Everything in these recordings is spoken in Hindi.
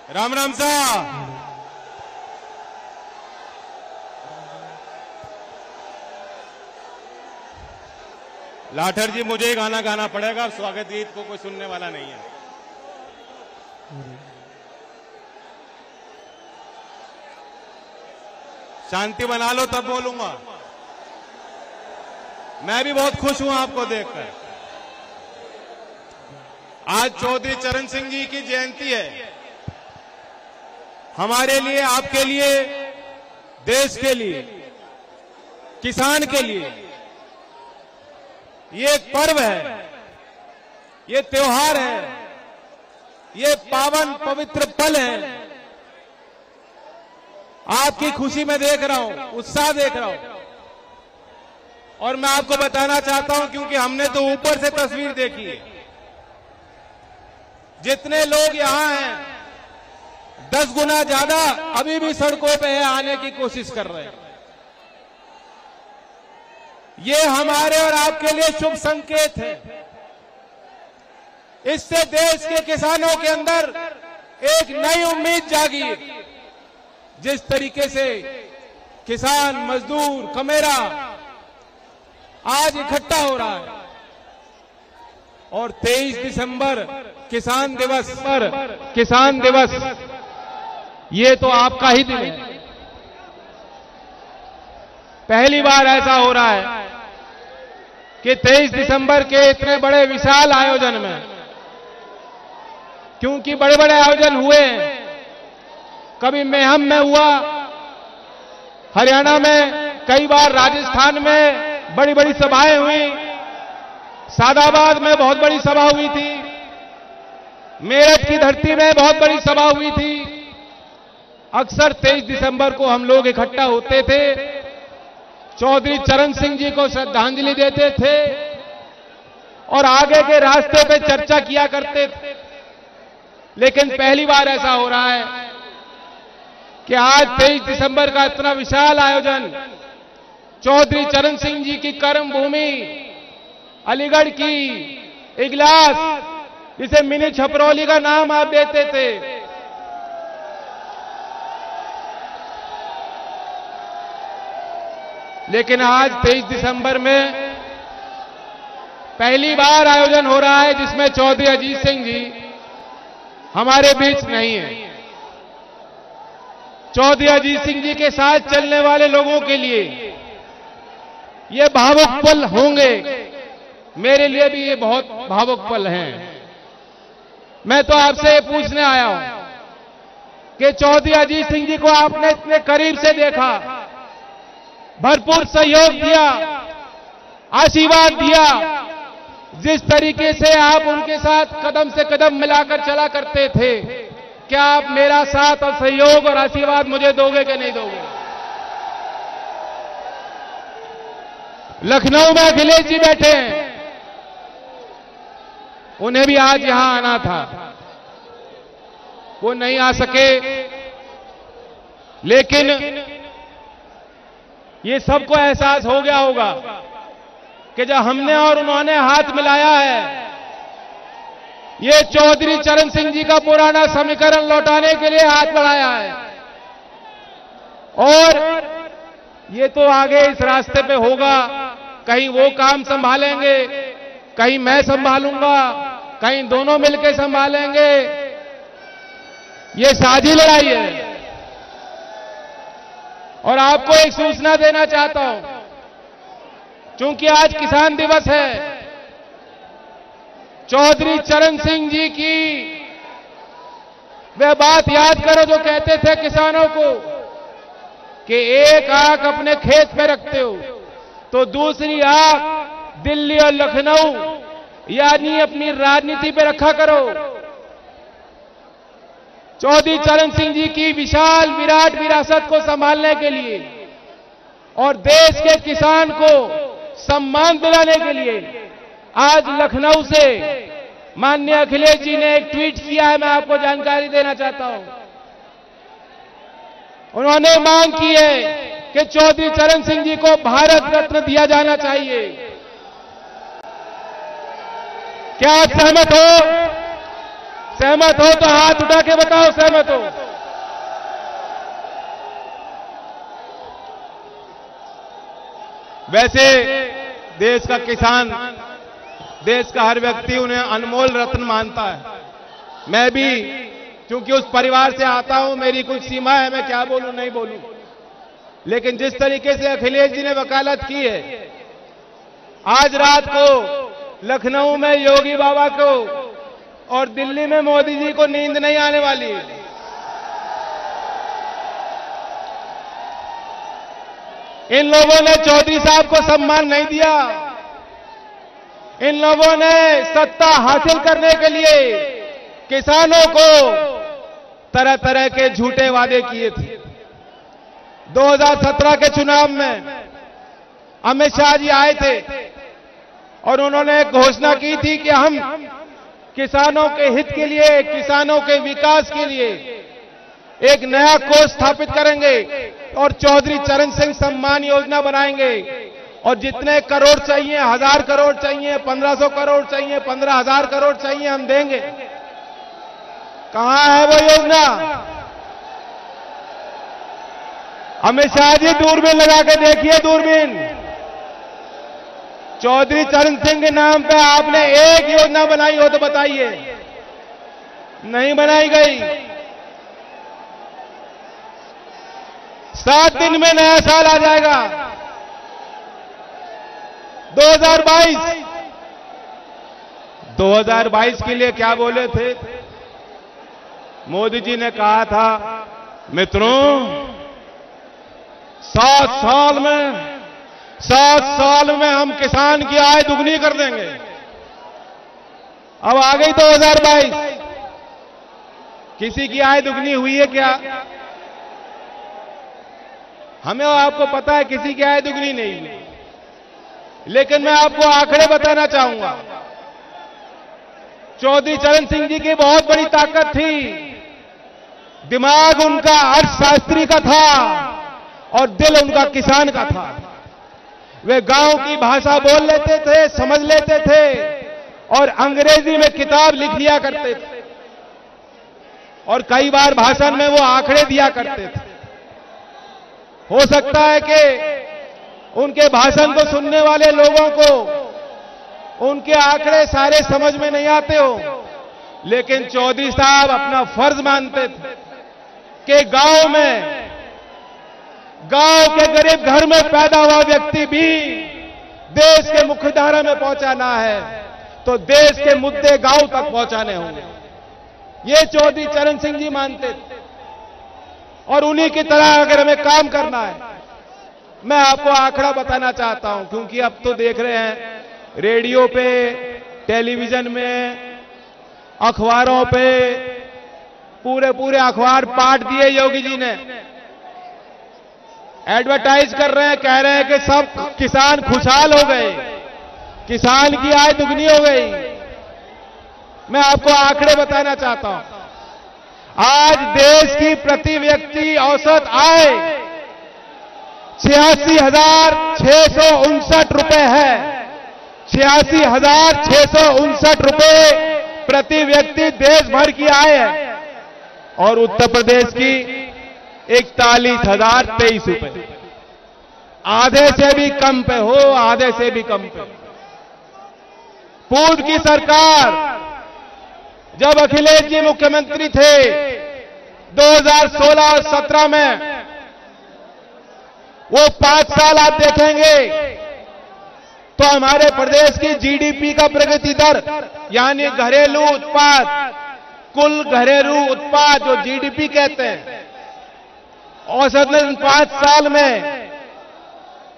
राम राम साहब। लाठर जी, मुझे गाना गाना पड़ेगा, स्वागत गीत को कोई सुनने वाला नहीं है। शांति बना लो तब बोलूंगा। मैं भी बहुत खुश हूं आपको देखकर। आज चौधरी चरण सिंह जी की जयंती है। हमारे लिए, आपके लिए, देश के लिए, किसान के लिए ये एक पर्व है, ये त्योहार है, ये पावन पवित्र पल है। आपकी खुशी में देख रहा हूं, उत्साह देख रहा हूं। और मैं आपको बताना चाहता हूं, क्योंकि हमने तो ऊपर से तस्वीर देखी है। जितने लोग यहां हैं 10 गुना ज्यादा अभी भी सड़कों पे है, आने की कोशिश कर रहे हैं। ये हमारे और आपके लिए शुभ संकेत है। इससे देश के किसानों के अंदर एक नई उम्मीद जागी। जिस तरीके से किसान, मजदूर, कमेरा आज इकट्ठा हो रहा है और 23 दिसंबर किसान दिवस ये तो आपका ही दिन है। पहली बार ऐसा हो रहा है कि 23 दिसंबर के इतने बड़े विशाल आयोजन में, क्योंकि बड़े बड़े आयोजन हुए हैं, कभी मेहम में हुआ, हरियाणा में कई बार, राजस्थान में बड़ी बड़ी सभाएं हुई, सादाबाद में बहुत बड़ी सभा हुई थी, मेरठ की धरती में बहुत बड़ी सभा हुई थी। अक्सर 23 दिसंबर को हम लोग इकट्ठा होते थे, चौधरी चरण सिंह जी को श्रद्धांजलि देते थे और आगे के रास्ते पे चर्चा किया करते थे। लेकिन पहली बार ऐसा हो रहा है कि आज 23 दिसंबर का इतना विशाल आयोजन चौधरी चरण सिंह जी की कर्म भूमि अलीगढ़ की इगलास, जिसे मिनी छपरौली का नाम आप देते थे, लेकिन आज 23 दिसंबर में पहली बार आयोजन हो रहा है जिसमें चौधरी अजीत सिंह जी हमारे बीच नहीं है। चौधरी अजीत सिंह जी के साथ चलने वाले लोगों के लिए ये भावुक पल होंगे। मेरे लिए भी ये बहुत भावुक पल हैं। मैं तो आपसे ये पूछने आया हूं कि चौधरी अजीत सिंह जी को आपने इतने करीब से देखा, भरपूर सहयोग दिया, आशीर्वाद दिया, जिस तरीके से आप उनके साथ कदम से कदम मिलाकर चला करते थे, क्या आप मेरा साथ और सहयोग और आशीर्वाद मुझे दोगे कि नहीं दोगे? लखनऊ में अखिलेश जी बैठे हैं, उन्हें भी आज यहां आना था, वो नहीं आ सके। लेकिन ये सबको एहसास हो गया होगा कि जब हमने और उन्होंने हाथ मिलाया है, ये चौधरी चरण सिंह जी का पुराना समीकरण लौटाने के लिए हाथ बढ़ाया है। और ये तो आगे इस रास्ते पे होगा, कहीं वो काम संभालेंगे, कहीं मैं संभालूंगा, कहीं दोनों मिलकर संभालेंगे। ये साझी लड़ाई है। और आपको एक सूचना देना चाहता हूं, क्योंकि आज किसान दिवस है, चौधरी चरण सिंह जी की वह बात याद करो जो कहते थे किसानों को कि एक आंख अपने खेत पे रखते हो तो दूसरी आंख दिल्ली और लखनऊ यानी अपनी राजनीति पे रखा करो। चौधरी चरण सिंह जी की विशाल विराट विरासत को संभालने के लिए और देश के किसान को सम्मान दिलाने के लिए आज लखनऊ से माननीय अखिलेश जी ने एक ट्वीट किया है, मैं आपको जानकारी देना चाहता हूं। उन्होंने मांग की है कि चौधरी चरण सिंह जी को भारत रत्न दिया जाना चाहिए। क्या आप सहमत हो? सहमत हो तो हाथ उठा के बताओ, सहमत हो? वैसे देश का किसान, देश का हर व्यक्ति उन्हें अनमोल रत्न मानता है। मैं भी क्योंकि उस परिवार से आता हूं, मेरी कुछ सीमा है, मैं क्या बोलूं नहीं बोलूं। लेकिन जिस तरीके से अखिलेश जी ने वकालत की है, आज रात को लखनऊ में योगी बाबा को और दिल्ली में मोदी जी को नींद नहीं आने वाली। इन लोगों ने चौधरी साहब को सम्मान नहीं दिया। इन लोगों ने सत्ता हासिल करने के लिए किसानों को तरह तरह के झूठे वादे किए थे। 2017 के चुनाव में अमित शाह जी आए थे और उन्होंने एक घोषणा की थी कि हम किसानों के हित के लिए, किसानों के विकास के लिए एक नया कोष स्थापित करेंगे और चौधरी चरण सिंह सम्मान योजना बनाएंगे। और जितने करोड़ चाहिए, 1000 करोड़ चाहिए, 1500 करोड़ चाहिए, 15,000 करोड़ चाहिए, हम देंगे। कहां है वो योजना? अमित शाह जी दूरबीन लगा के देखिए, दूरबीन। चौधरी चरण सिंह के नाम पे आपने एक योजना बनाई हो तो बताइए। नहीं बनाई गई। 7 दिन में नया साल आ जाएगा, 2022। 2022 के लिए क्या बोले थे? मोदी जी ने कहा था, मित्रों 7 साल में हम किसान की आय दुगनी कर देंगे। अब आ गई 2022, किसी की आय दुगनी हुई है क्या? हमें आपको पता है किसी की आय दुगनी नहीं हुई। लेकिन मैं आपको आंकड़े बताना चाहूंगा। चौधरी चरण सिंह जी की बहुत बड़ी ताकत थी। दिमाग उनका अर्थशास्त्री का था और दिल उनका किसान का था। वे गांव की भाषा बोल लेते थे, समझ लेते थे और अंग्रेजी में किताब लिख लिया करते थे और कई बार भाषण में वो आंकड़े दिया करते थे। हो सकता है कि उनके भाषण को सुनने वाले लोगों को उनके आंकड़े सारे समझ में नहीं आते हो, लेकिन चौधरी साहब अपना फर्ज मानते थे कि गांव के गरीब घर में पैदा हुआ व्यक्ति भी देश के मुख्यधारा में पहुंचाना है तो देश के मुद्दे गांव तक पहुंचाने होंगे। ये चौधरी चरण सिंह जी मानते थे और उन्हीं की तरह अगर हमें काम करना है, मैं आपको आंकड़ा बताना चाहता हूं, क्योंकि अब तो देख रहे हैं रेडियो पे, टेलीविजन में, अखबारों पे पूरे अखबार पाट दिए योगी जी ने। एडवर्टाइज कर रहे हैं, कह रहे हैं कि सब किसान खुशहाल हो गए, किसान की आय दुगनी हो गई। मैं आपको आंकड़े बताना चाहता हूं। आज देश की प्रति व्यक्ति औसत आय 86,659 रुपए है। 86,659 रुपए प्रति व्यक्ति देश भर की आय है और उत्तर प्रदेश की 41,023 रुपए। आधे से भी कम पे हो, आधे से भी कम पे। पूर्व की सरकार, जब अखिलेश जी मुख्यमंत्री थे 2016 और 17 में, वो 5 साल आप देखेंगे तो हमारे प्रदेश की जीडीपी का प्रगति दर, यानी घरेलू उत्पाद, कुल घरेलू उत्पाद जो जीडीपी कहते हैं, औसतन 5 साल में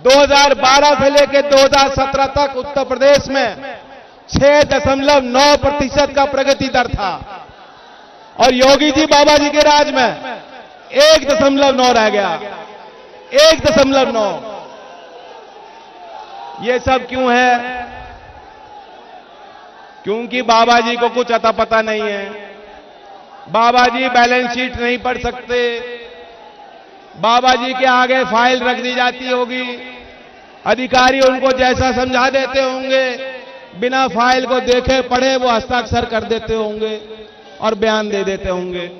2012 से लेकर 2017 तक उत्तर प्रदेश में 6.9% का प्रगति दर था और योगी जी बाबा जी के राज में 1.9 रह गया। 1.9। ये सब क्यों है? क्योंकि बाबा जी को कुछ अता पता नहीं है। बाबा जी बैलेंस शीट नहीं पढ़ सकते। बाबा जी के आगे फाइल रख दी जाती होगी, अधिकारी उनको जैसा समझा देते होंगे, बिना फाइल को देखे पढ़े वो हस्ताक्षर कर देते होंगे। और बयान दे देते होंगे।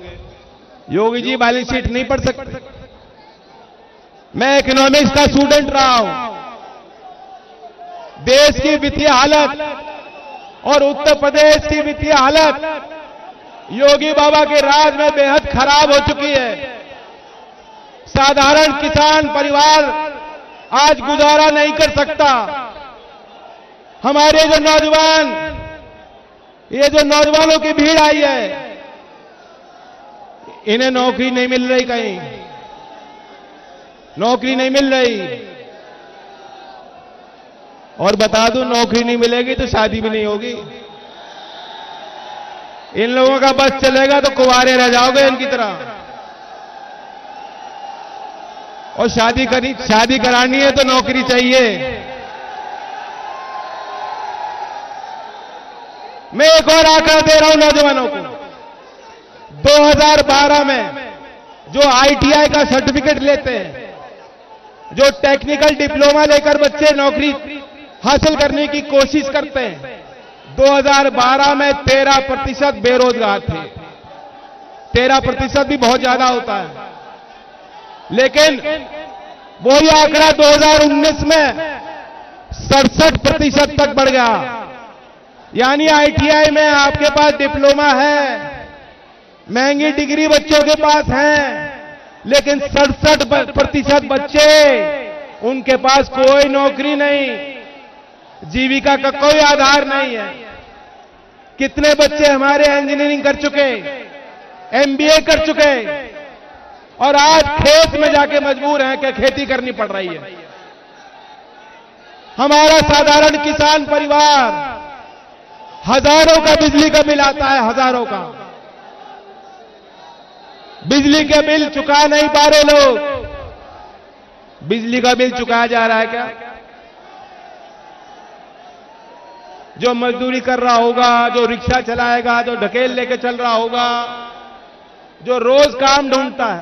योगी जी बैलेंस शीट नहीं पढ़ सकते। मैं इकोनॉमिक्स का स्टूडेंट रहा हूं। देश की वित्तीय हालत और उत्तर प्रदेश की वित्तीय हालत योगी बाबा के राज में बेहद खराब हो चुकी है। साधारण किसान परिवार आज गुजारा नहीं कर सकता। हमारे जो नौजवान, ये जो नौजवानों की भीड़ आई है, इन्हें नौकरी नहीं मिल रही, कहीं नौकरी नहीं मिल रही। और बता दूं, नौकरी नहीं मिलेगी तो शादी भी नहीं होगी। इन लोगों का बस चलेगा तो कुंवारे रह जाओगे इनकी तरह। और शादी करानी है तो नौकरी चाहिए। मैं एक और आंकड़ा दे रहा हूं नौजवानों को। 2012 में जो आईटीआई का सर्टिफिकेट लेते हैं, जो टेक्निकल डिप्लोमा लेकर बच्चे नौकरी हासिल करने की कोशिश करते हैं, 2012 में 13% बेरोजगार थे। 13% भी बहुत ज्यादा होता है, लेकिन वही आंकड़ा 2019 में 67% तक बढ़ गया। यानी आईटीआई में आपके पास डिप्लोमा है, महंगी डिग्री बच्चों के पास है, लेकिन 67% बच्चे, उनके पास कोई नौकरी नहीं, जीविका का कोई आधार नहीं है। कितने बच्चे हमारे इंजीनियरिंग कर चुके, एमबीए कर चुके, और आज खेत में जाके मजबूर हैं कि खेती करनी पड़ रही है। हमारा साधारण किसान परिवार हजारों का बिजली का बिल आता है, हजारों का बिजली के बिल चुका नहीं पा रहे लोग। बिजली का बिल चुकाया जा रहा है क्या? जो मजदूरी कर रहा होगा, जो रिक्शा चलाएगा, जो ढकेल लेके चल रहा होगा, जो रोज काम ढूंढता है,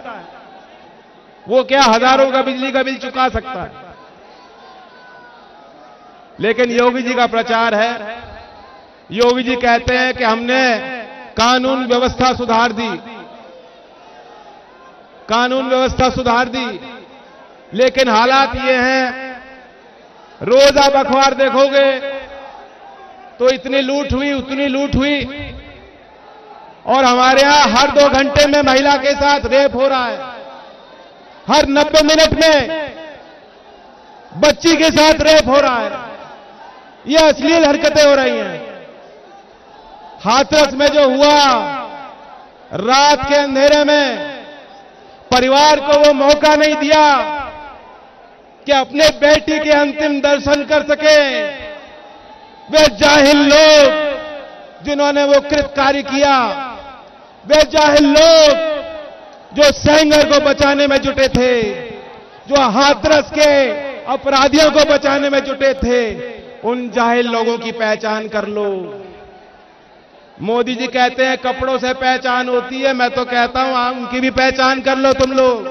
वो क्या हजारों का बिजली का बिल चुका सकता है? लेकिन योगी जी का प्रचार है। योगी जी कहते हैं कि हमने कानून व्यवस्था सुधार दी, कानून व्यवस्था सुधार दी, लेकिन हालात ये हैं, रोज आप अखबार देखोगे तो इतनी लूट हुई, उतनी लूट हुई, और हमारे यहां हर 2 घंटे में महिला के साथ रेप हो रहा है। हर 90 मिनट में बच्ची के साथ रेप हो रहा है। ये अश्लील हरकतें हो रही हैं। हाथरस में जो हुआ, रात के अंधेरे में परिवार को वो मौका नहीं दिया कि अपने बेटी के अंतिम दर्शन कर सके। वे जाहिल लोग जिन्होंने वो कृतकार्य किया, वे जाहिल लोग जो सेंगर को बचाने में जुटे थे, जो हाथरस के अपराधियों को बचाने में जुटे थे, उन जाहिल लोगों की पहचान कर लो। मोदी जी कहते हैं कपड़ों से पहचान होती है, मैं तो कहता हूं उनकी भी पहचान कर लो तुम लोग।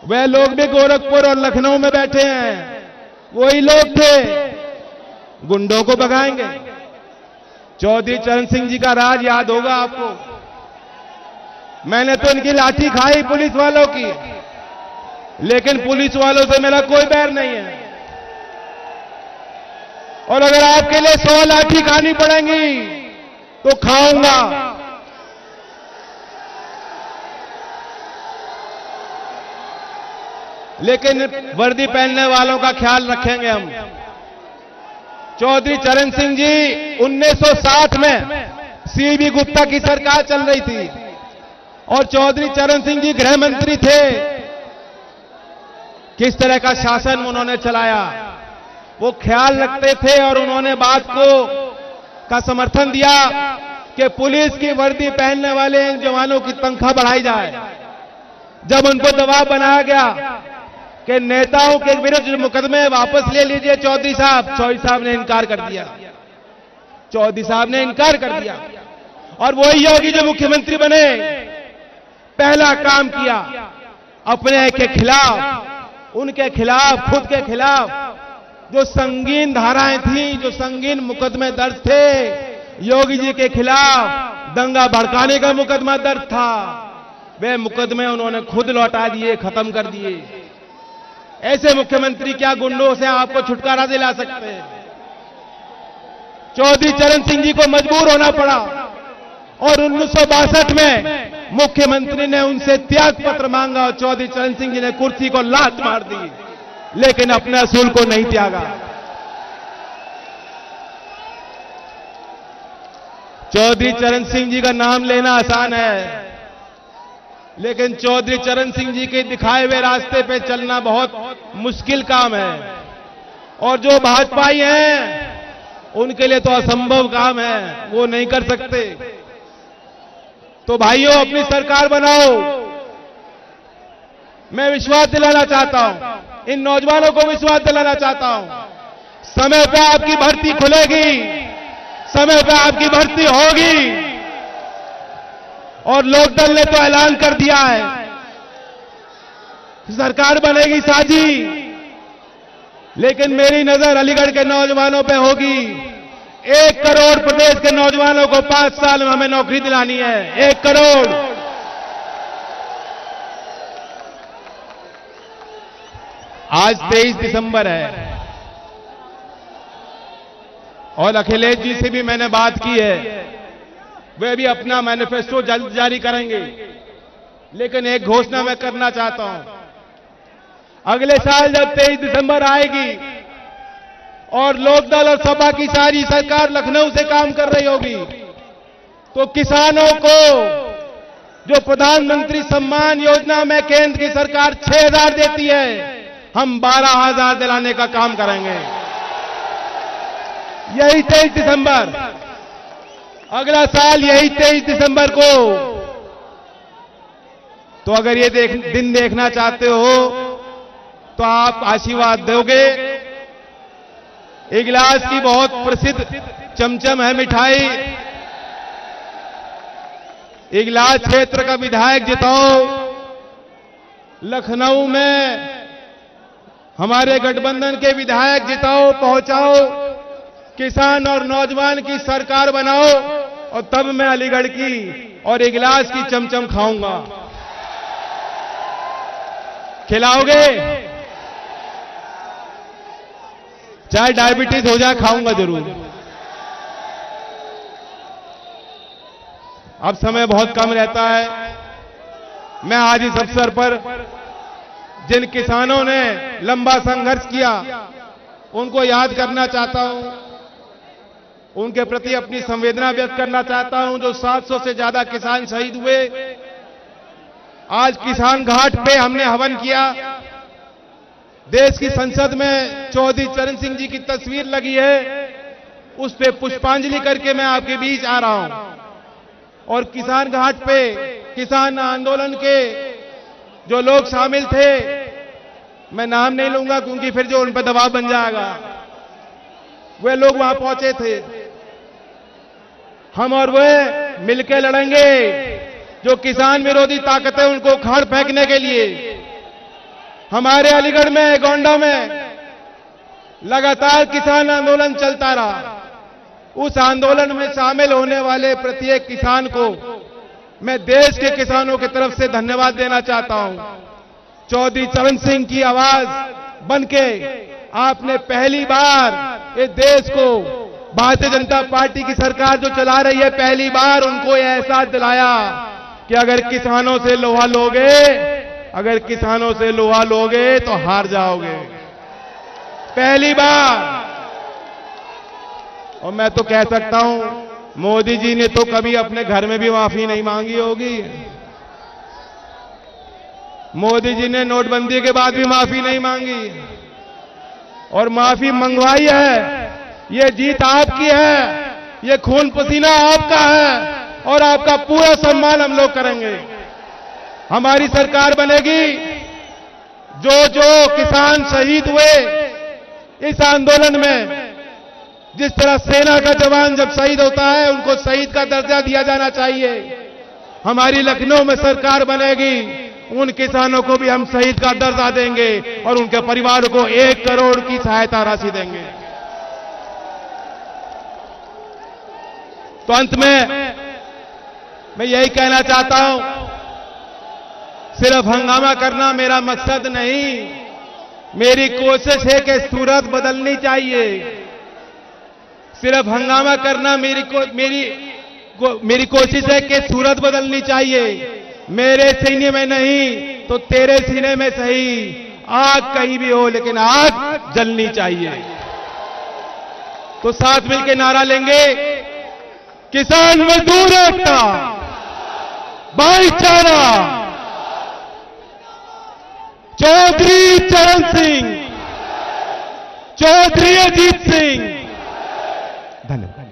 वे लोग भी गोरखपुर और लखनऊ में बैठे हैं, वही लोग थे, गुंडों को भगाएंगे। चौधरी चरण सिंह जी का राज याद होगा आपको। मैंने तो इनकी लाठी खाई पुलिस वालों की, लेकिन पुलिस वालों से मेरा कोई बैर नहीं है। और अगर आपके लिए 100 लाठी खानी पड़ेंगी तो खाऊंगा। लेकिन वर्दी पहनने वालों का ख्याल रखेंगे हम। चौधरी चरण सिंह जी 1960 में सीबी गुप्ता की सरकार चल रही थी और चौधरी चरण सिंह जी गृह मंत्री थे। किस तरह का शासन उन्होंने चलाया, वो ख्याल रखते थे और उन्होंने बात का समर्थन दिया कि पुलिस की वर्दी पहनने वाले इन जवानों की तनख्वाह बढ़ाई जाए। जब उनको दबाव बनाया गया कि नेताओं के विरुद्ध मुकदमे वापस ले लीजिए चौधरी साहब ने इनकार कर दिया। चौधरी साहब ने इनकार कर दिया और वही योगी जो मुख्यमंत्री बने, पहला काम किया अपने के खिलाफ, उनके खिलाफ, खुद के खिलाफ जो संगीन धाराएं थी, जो संगीन मुकदमे दर्ज थे, योगी जी के खिलाफ दंगा भड़काने का मुकदमा दर्ज था, वे मुकदमे उन्होंने खुद लौटा दिए, खत्म कर दिए। ऐसे मुख्यमंत्री क्या गुंडों से आपको छुटकारा दिला सकते हैं? चौधरी चरण सिंह जी को मजबूर होना पड़ा और 1962 में मुख्यमंत्री ने उनसे त्याग पत्र मांगा और चौधरी चरण सिंह जी ने कुर्सी को लात मार दी, लेकिन अपने असूल को नहीं त्यागा। चौधरी चरण सिंह जी का नाम लेना आसान है, लेकिन चौधरी चरण सिंह जी के दिखाए हुए रास्ते पे चलना बहुत मुश्किल काम है, और जो भाजपाई हैं उनके लिए तो असंभव काम है, वो नहीं कर सकते। तो भाइयों, अपनी सरकार बनाओ। मैं विश्वास दिलाना चाहता हूं, इन नौजवानों को विश्वास दिलाना चाहता हूं, समय पे आपकी भर्ती खुलेगी, समय पे आपकी भर्ती होगी। और लोकदल ने तो ऐलान कर दिया है, सरकार बनेगी साझी, लेकिन मेरी नजर अलीगढ़ के नौजवानों पे होगी। 1 करोड़ प्रदेश के नौजवानों को 5 साल में हमें नौकरी दिलानी है, 1 करोड़। आज 23 दिसंबर है और अखिलेश जी से भी मैंने बात की है, वे भी अपना मैनिफेस्टो जल्द जारी करेंगे। लेकिन एक घोषणा मैं करना चाहता हूं, अगले साल जब 23 दिसंबर आएगी और लोकदल और सपा की सारी सरकार लखनऊ से काम कर रही होगी, तो किसानों को जो प्रधानमंत्री सम्मान योजना में केंद्र की सरकार 6,000 देती है, हम 12,000 दिलाने का काम करेंगे। यही 23 दिसंबर, अगला साल यही 23 दिसंबर को। तो अगर ये दिन देखना चाहते हो तो आप आशीर्वाद दोगे। इगलास की बहुत प्रसिद्ध चमचम है मिठाई, इगलास क्षेत्र का विधायक जिताओ, लखनऊ में हमारे गठबंधन के विधायक जिताओ, पहुंचाओ, किसान और नौजवान की सरकार बनाओ, और तब मैं अलीगढ़ की और इगलास की चमचम खाऊंगा। खिलाओगे? चाहे डायबिटीज हो जाए, खाऊंगा जरूर। अब समय बहुत कम रहता है। मैं आज इस अवसर पर जिन किसानों ने लंबा संघर्ष किया उनको याद करना चाहता हूं, उनके प्रति अपनी संवेदना व्यक्त करना चाहता हूं। जो 700 से ज्यादा किसान शहीद हुए, आज किसान घाट पे हमने हवन किया। देश की संसद में चौधरी चरण सिंह जी की तस्वीर लगी है, उस पे पुष्पांजलि करके मैं आपके बीच आ रहा हूं। और किसान घाट पे किसान आंदोलन के जो लोग शामिल थे, मैं नाम नहीं लूंगा क्योंकि फिर जो उन पर दबाव बन जाएगा, वे लोग वहां पहुंचे थे। हम और वे मिलकर लड़ेंगे जो किसान विरोधी ताकतें उनको उखाड़ फेंकने के लिए। हमारे अलीगढ़ में, गोंडा में लगातार किसान आंदोलन चलता रहा। उस आंदोलन में शामिल होने वाले प्रत्येक किसान को मैं देश के किसानों की तरफ से धन्यवाद देना चाहता हूं। चौधरी चरण सिंह की आवाज बनके आपने पहली बार इस देश को, भारतीय जनता पार्टी की सरकार जो चला रही है, पहली बार उनको यह एहसास दिलाया कि अगर किसानों से लोहा लोगे, अगर किसानों से लोहा लोगे तो हार जाओगे। पहली बार। और मैं तो कह सकता हूं, मोदी जी ने तो कभी अपने घर में भी माफी नहीं मांगी होगी। मोदी जी ने नोटबंदी के बाद भी माफी नहीं मांगी, और माफी मंगवाई है। ये जीत आपकी है, ये खून पसीना आपका है, और आपका पूरा सम्मान हम लोग करेंगे। हमारी सरकार बनेगी। जो जो किसान शहीद हुए इस आंदोलन में, जिस तरह सेना का जवान जब शहीद होता है उनको शहीद का दर्जा दिया जाना चाहिए, हमारी लखनऊ में सरकार बनेगी, उन किसानों को भी हम शहीद का दर्जा देंगे और उनके परिवार को 1 करोड़ की सहायता राशि देंगे। तो अंत में मैं यही कहना चाहता हूं, सिर्फ हंगामा करना मेरा मकसद नहीं, मेरी कोशिश है कि सूरत बदलनी चाहिए। सिर्फ हंगामा करना मेरी कोशिश है कि सूरत बदलनी चाहिए। मेरे सीने में नहीं तो तेरे सीने में सही, आग कहीं भी हो लेकिन आग जलनी चाहिए। तो साथ मिलकर नारा लेंगे, किसान मजदूर एकता, भाईचारा, चौधरी चरण सिंह, चौधरी अजीत सिंह। धन्यवाद।